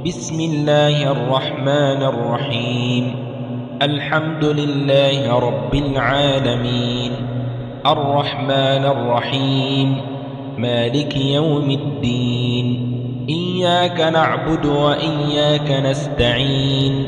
بسم الله الرحمن الرحيم. الحمد لله رب العالمين، الرحمن الرحيم، مالك يوم الدين. إياك نعبد وإياك نستعين.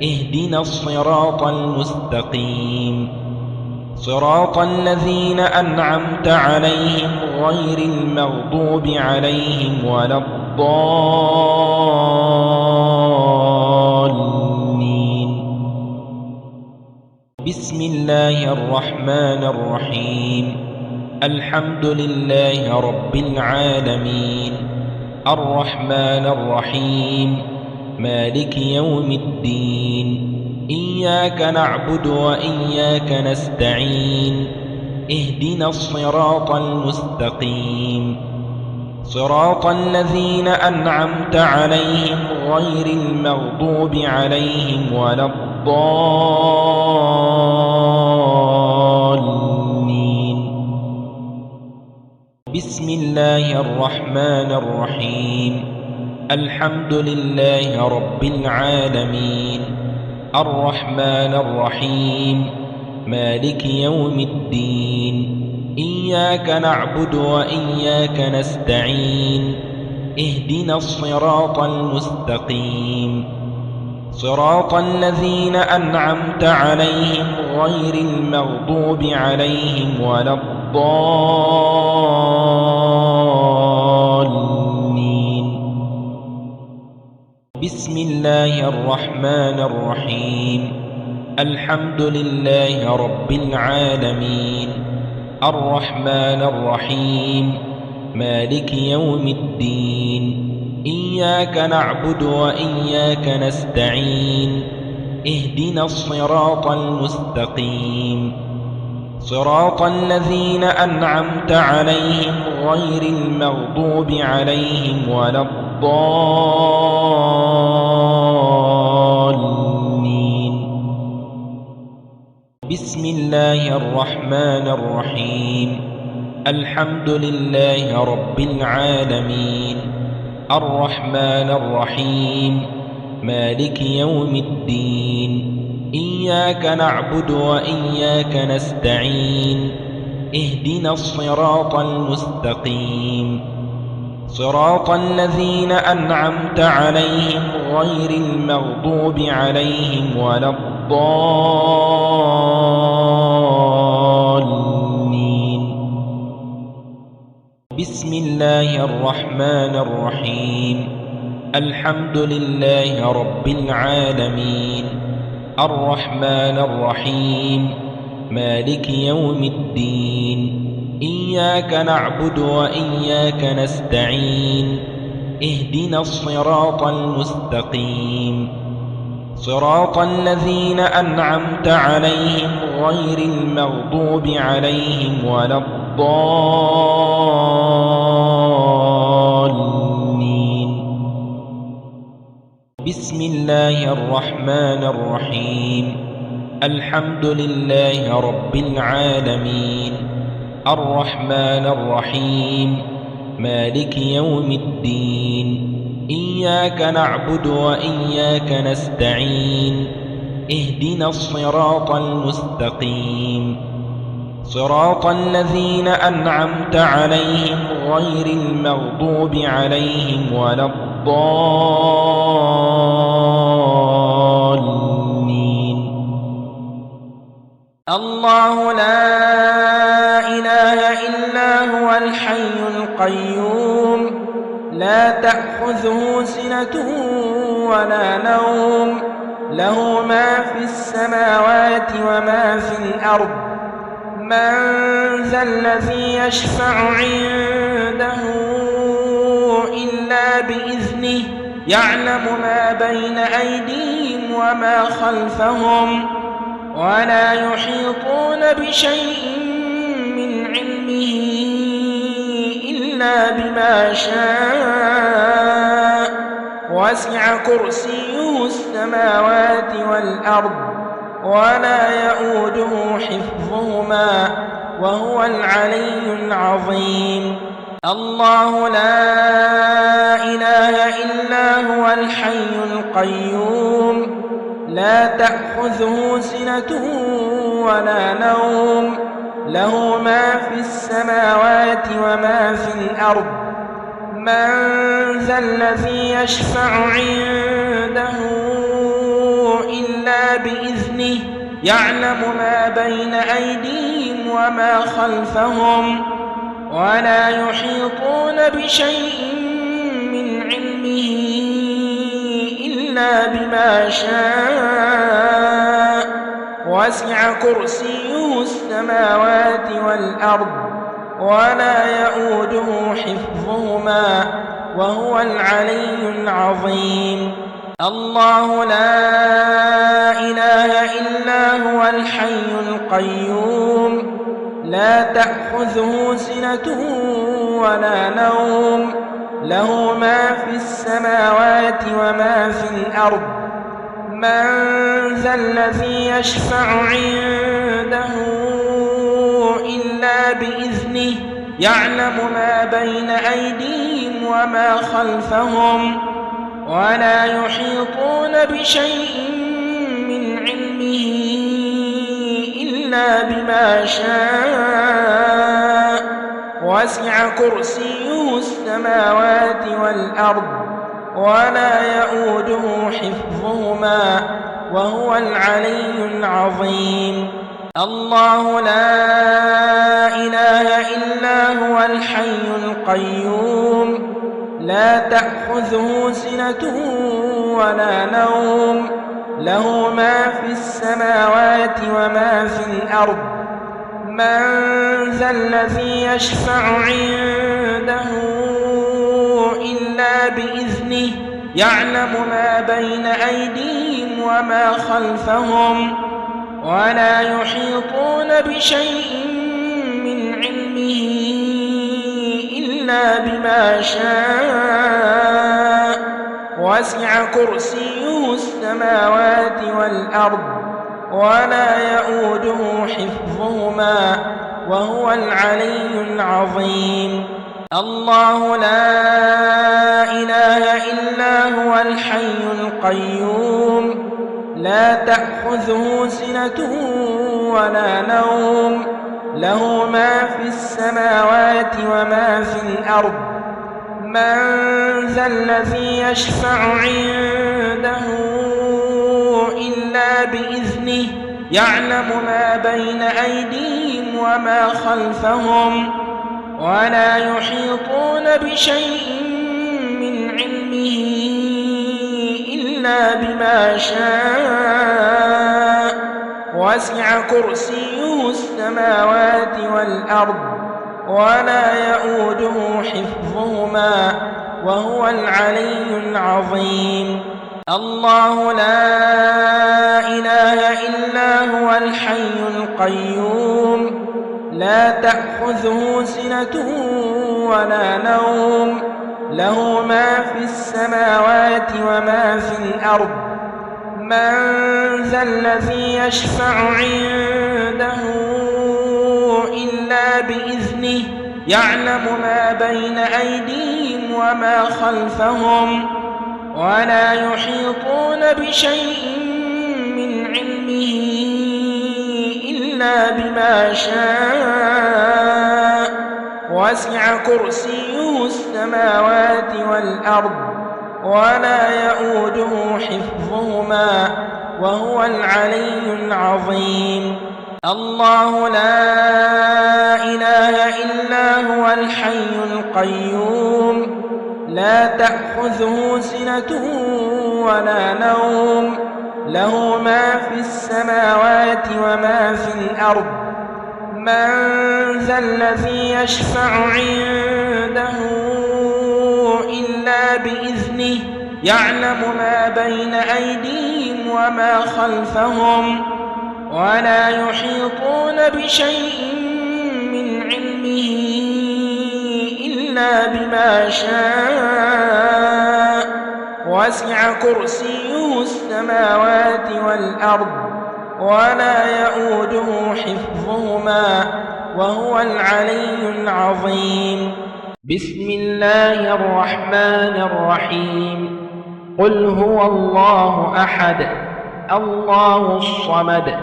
اهدنا الصراط المستقيم، صراط الذين أنعمت عليهم غير المغضوب عليهم ولا الضالين. بسم الله الرحمن الرحيم. الحمد لله رب العالمين، الرحمن الرحيم، مالك يوم الدين. إياك نعبد وإياك نستعين. اهدنا الصراط المستقيم، صراط الذين أنعمت عليهم غير المغضوب عليهم ولا الضالين. بسم الله الرحمن الرحيم. الحمد لله رب العالمين، الرحمن الرحيم، مالك يوم الدين. إياك نعبد وإياك نستعين. اهدنا الصراط المستقيم، صراط الذين أنعمت عليهم غير المغضوب عليهم ولا الضالين. بسم الله الرحمن الرحيم. الحمد لله رب العالمين، الرحمن الرحيم، مالك يوم الدين. إياك نعبد وإياك نستعين. اهدنا الصراط المستقيم، صراط الذين أنعمت عليهم غير المغضوب عليهم ولا الضالين. بسم الله الرحمن الرحيم. الحمد لله رب العالمين، الرحمن الرحيم، مالك يوم الدين. إياك نعبد وإياك نستعين. اهدنا الصراط المستقيم، صراط الذين أنعمت عليهم غير المغضوب عليهم ولا الضالين. بسم الله الرحمن الرحيم. الحمد لله رب العالمين، الرحمن الرحيم، مالك يوم الدين. إياك نعبد وإياك نستعين. اهدنا الصراط المستقيم، صراط الذين أنعمت عليهم غير المغضوب عليهم ولا الضالين. بسم الله الرحمن الرحيم. الحمد لله رب العالمين، الرحمن الرحيم، مالك يوم الدين. إياك نعبد وإياك نستعين. اهدنا الصراط المستقيم، صراط الذين أنعمت عليهم غير المغضوب عليهم ولا الضالين. الله لا إله إلا هو الحي القيوم، لا تأخذه سنة ولا نوم، له ما في السماوات وما في الأرض. من ذا الذي يشفع عنده إلا بإذنه، يعلم ما بين أيديهم وما خلفهم، ولا يحيطون بشيء من علمه إلا بما شاء. وسع كرسيه السماوات والأرض، ولا يئوده حفظهما، وهو العلي العظيم. الله لا إله إلا هو الحي القيوم لا تأخذه سنة ولا نوم له ما في السماوات وما في الأرض من ذا الذي يشفع عنده إلا بإذنه يعلم ما بين أيديهم وما خلفهم ولا يحيطون بشيء من علمه إلا بما شاء وسع كرسيه السماوات والأرض ولا يؤوده حفظهما وهو العلي العظيم الله لا إله إلا هو الحي القيوم لا تأخذه سنة ولا نوم له ما في السماوات وما في الأرض من ذا الذي يشفع عنده إلا بإذنه يعلم ما بين أيديهم وما خلفهم ولا يحيطون بشيء من علمه إلا بما شاء وسع كرسيه السماوات والأرض ولا يؤوده حفظهما وهو العلي العظيم الله لا إله إلا هو الحي القيوم لا تأخذه سنة ولا نوم له ما في السماوات وما في الأرض من ذا الذي يشفع عنده إلا بإذنه يعلم ما بين أيديهم وما خلفهم ولا يحيطون بشيء من علمه إلا بما شاء وسع كرسيه السماوات والأرض ولا يؤوده حفظهما وهو العلي العظيم الله لا إله إلا هو الحي القيوم لا تأخذه سنة ولا نوم له ما في السماوات وما في الأرض من ذا الذي يشفع عنده إلا بإذنه يعلم ما بين أيديهم وما خلفهم ولا يحيطون بشيء من علمه إلا بما شاء وسع كرسيه السماوات والأرض ولا يؤوده حفظهما وهو العلي العظيم الله لا إله إلا هو الحي القيوم لا تأخذه سنة ولا نوم له ما في السماوات وما في الأرض من ذا الذي يشفع عنده إلا بإذنه يعلم ما بين أيديهم وما خلفهم ولا يحيطون بشيء من علمه إلا بما شاء وسع كرسيه السماوات والأرض ولا يؤوده حفظهما وهو العلي العظيم الله لا إله إلا هو الحي القيوم لا تأخذه سنة ولا نوم له ما في السماوات وما في الأرض من ذا الذي يشفع عنده إلا بإذنه يعلم ما بين أيديهم وما خلفهم ولا يحيطون بشيء من علمه إلا بما شاء وسع كرسيه السماوات والأرض ولا يؤوده حفظهما وهو العلي العظيم بسم الله الرحمن الرحيم قل هو الله أحد الله الصمد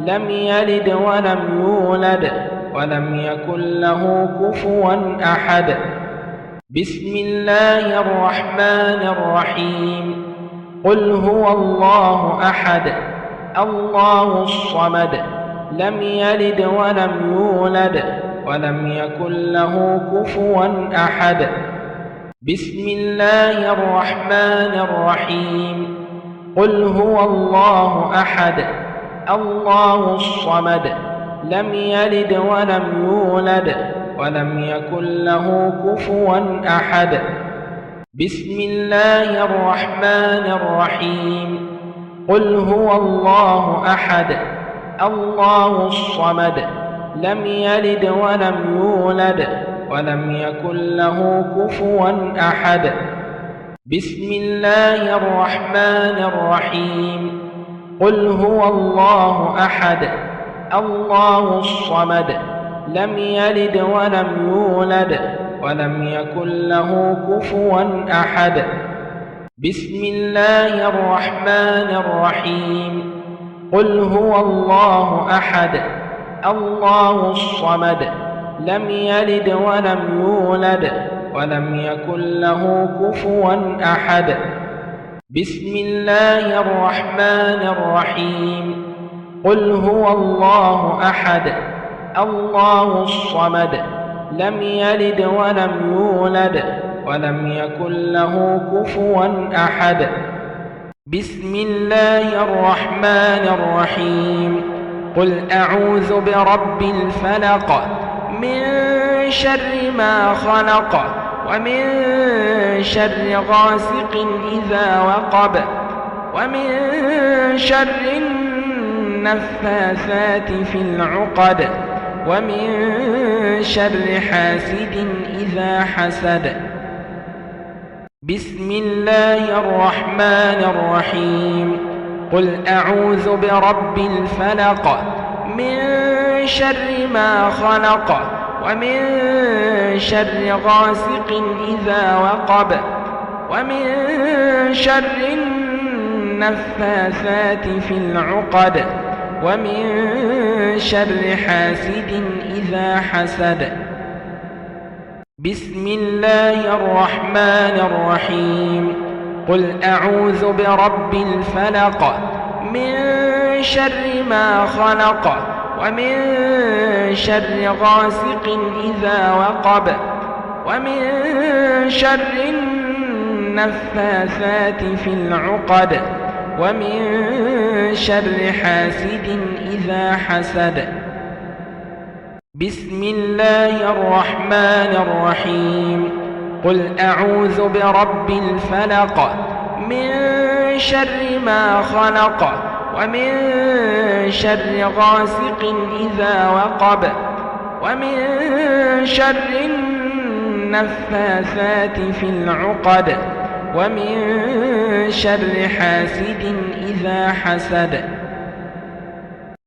لم يلد ولم يولد ولم يكن له كفوا أحد بسم الله الرحمن الرحيم قل هو الله أحد الله الصمد لم يلد ولم يولد ولم يكن له كفوا أحد بسم الله الرحمن الرحيم قل هو الله أحد الله الصمد لم يلد ولم يولد ولم يكن له كفوا أحد بسم الله الرحمن الرحيم قل هو الله أحد الله الصمد لم يلد ولم يولد ولم يكن له كفوا أحد بسم الله الرحمن الرحيم قل هو الله أحد الله الصمد لم يلد ولم يولد ولم يكن له كفوا أحد بسم الله الرحمن الرحيم قل هو الله أحد الله الصمد لم يلد ولم يولد ولم يكن له كفوا أحد بسم الله الرحمن الرحيم قل هو الله أحد الله الصمد لم يلد ولم يولد ولم يكن له كفوا أحد بسم الله الرحمن الرحيم قل أعوذ برب الفلق من شر ما خلق ومن شر غاسق إذا وقب ومن شر النفاثات في العقد ومن شر حاسد إذا حسد بسم الله الرحمن الرحيم قل أعوذ برب الفلق من شر ما خلق ومن شر غاسق إذا وقب ومن شر النفاثات في العقد ومن شر حاسد إذا حسد بسم الله الرحمن الرحيم قل أعوذ برب الفلق من شر ما خلق ومن شر غاسق إذا وقب ومن شر النفاثات في العقد ومن شر حاسد إذا حسد بسم الله الرحمن الرحيم قل أعوذ برب الفلق من شر ما خلق ومن شر غاسق إذا وقب ومن شر النفاثات في العقد ومن شر حاسد إذا حسد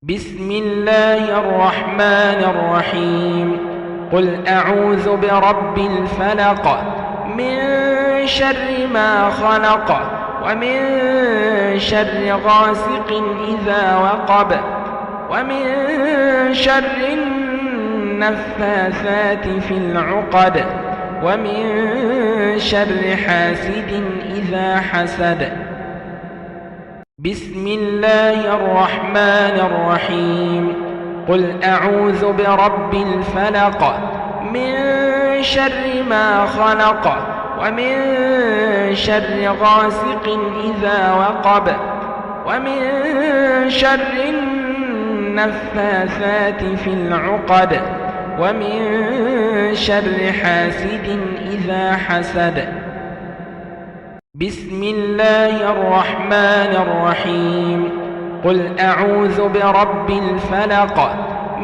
بسم الله الرحمن الرحيم قل أعوذ برب الفلق من شر ما خلق ومن شر غاسق إذا وقب ومن شر النفاثات في العقد ومن شر حاسد إذا حسد بسم الله الرحمن الرحيم قل أعوذ برب الفلق من شر ما خلق ومن شر غاسق إذا وقب ومن شر النفاثات في العقد ومن شر حاسد إذا حسد بسم الله الرحمن الرحيم قل أعوذ برب الفلق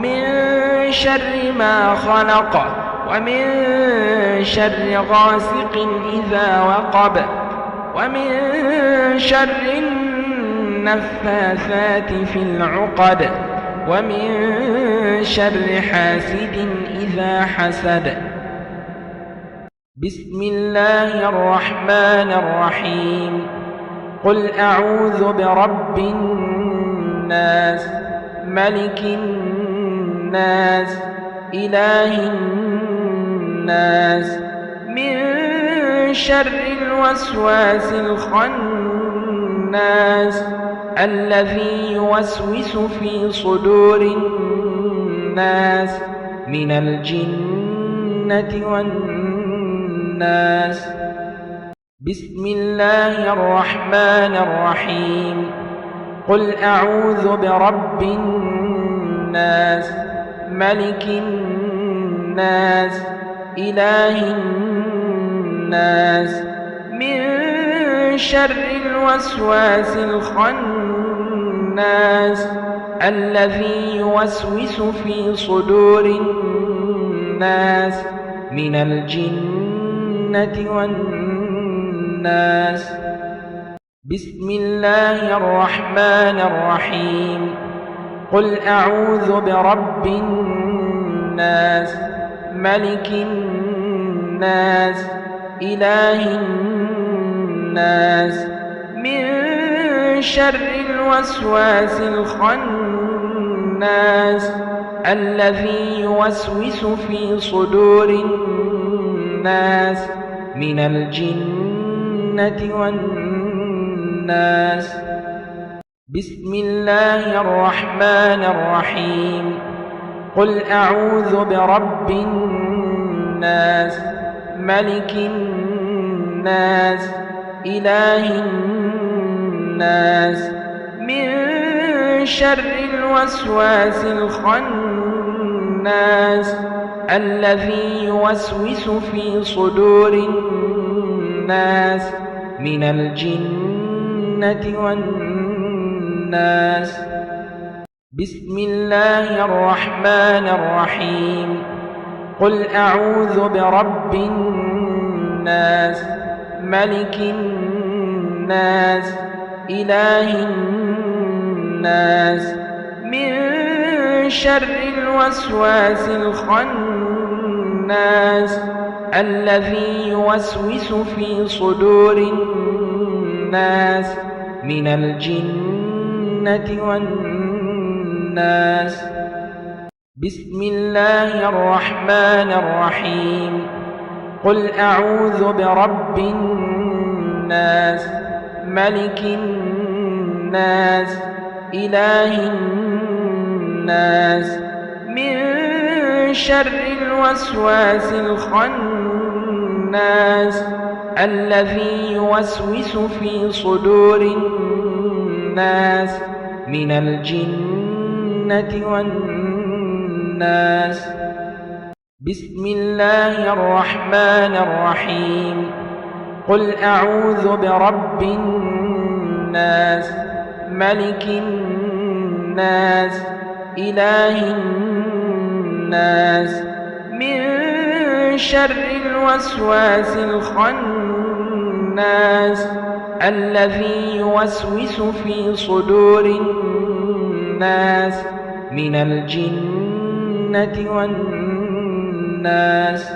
من شر ما خلق ومن شر غاسق إذا وقب ومن شر النفاثات في العقد ومن شر حاسد إذا حسد بسم الله الرحمن الرحيم قل أعوذ برب الناس ملك الناس إله الناس من شر الوسواس الخناس الذي يوسوس في صدور الناس من الجنة والناس بسم الله الرحمن الرحيم قل أعوذ برب الناس ملك الناس إله الناس من شر الوسواس الخناس الذي يوسوس في صدور الناس من الجنة والناس بسم الله الرحمن الرحيم قل أعوذ برب الناس ملك الناس إله الناس من شر الوسواس الخناس الذي يوسوس في صدور الناس من الجنة والناس بسم الله الرحمن الرحيم قل أعوذ برب الناس ملك الناس إله الناس من شر الوسواس الخناس الذي يوسوس في صدور الناس من الجنة والناس بسم الله الرحمن الرحيم قل أعوذ برب الناس ملك الناس إله الناس من شر الوسواس الخناس الذي يوسوس في صدور الناس من الجنة والناس بسم الله الرحمن الرحيم قل أعوذ برب الناس ملك الناس إله الناس من شر الوسواس الخناس الذي يوسوس في صدور الناس من الجنة والناس بسم الله الرحمن الرحيم قل أعوذ برب الناس ملك الناس إله الناس من شر الوسواس الخناس الذي يوسوس في صدور الناس من الجنة والناس